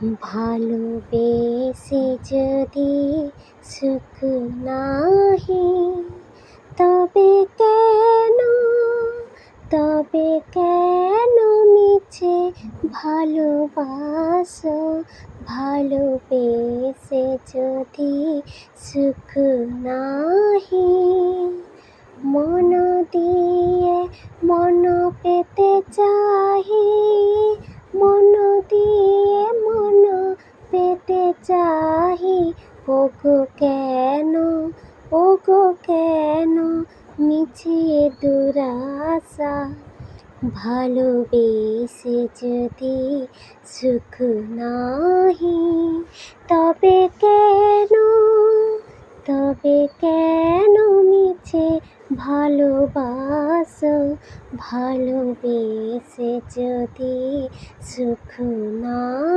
ভালোবেসে যদি সুখ নাহি, তবে কেন তবে কেন মিছে ভালোবাসো? ভালোবেসে যদি সুখ নাহি, মন দিয়ে মন পেতে চাহি, মন দিয়ে মন পেতে চাহি। ওগো কেন, ওগো কেন মিছে দুরাশা? ভালোবেসে যদি সুখ নাহি, তবে কেন তবে কেন মিছে ভালোবাসো? ভালোবেসে যদি সুখ না